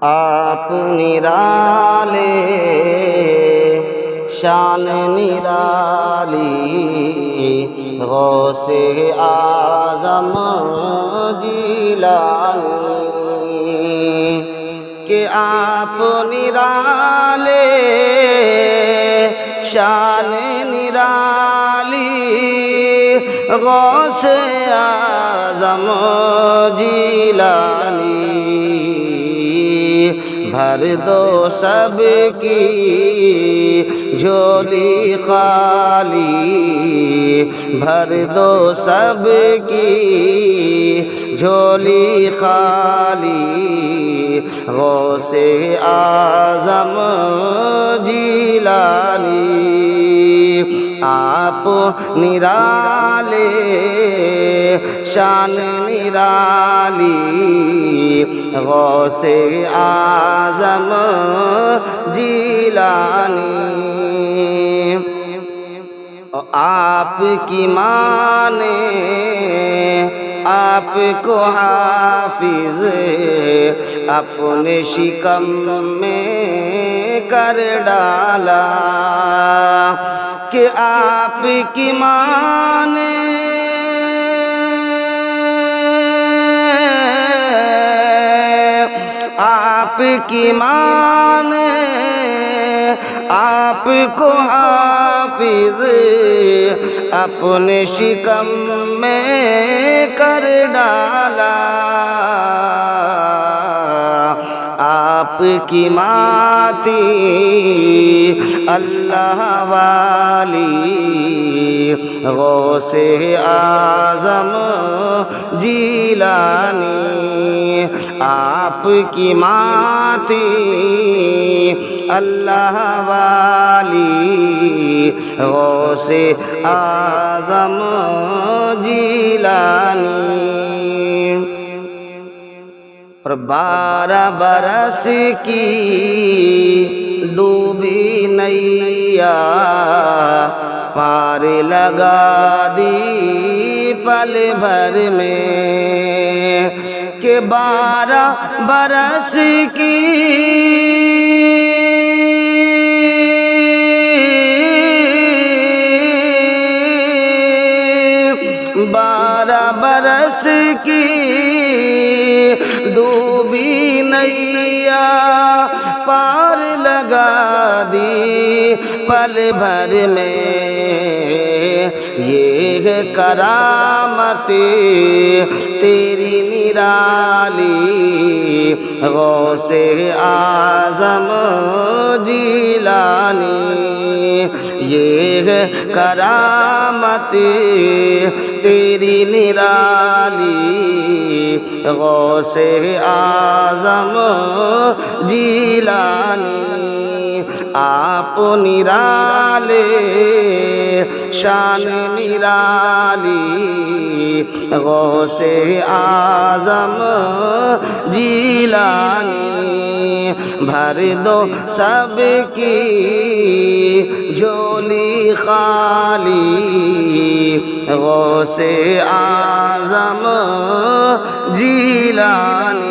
آپ نرالے شان نرالی غوث اعظم جیلانی کہ آپ نرالے شان نرالی غوث اعظم جیلانی بھر دو سب کی جھولی خالی بھر دو سب کی جھولی خالی غوث اعظم جیلانی آپ نرالے شان نرالی غوث اعظم جیلانی آپ کی ماں نے آپ کو حافظ اپنے شکم میں کر ڈالا کہ آپ کی ماں نے آپ کی ماں نے آپ کو حافظ اپنے شکم میں کر ڈالا آپ کی ماں تھی اللہ والی غوث اعظم جیلانی آپ کی ماں تھی اللہ والی غوث اعظم جیلانی اور 12 برس کی ڈوبی نیا پار لگا دی پل بھر میں کہ 12 برس کی 12 برس کی ڈوبی نیا پار لگا دی پل بھر میں یہ کرامت تیری نرالی غوث اعظم جیلانی یہ کرامت تیری نرالی غوث اعظم جیلانی آپ نرالے شان نرالی غوث اعظم جیلانی بھر دو سب کی جھولی خالی غوث اعظم جیلانی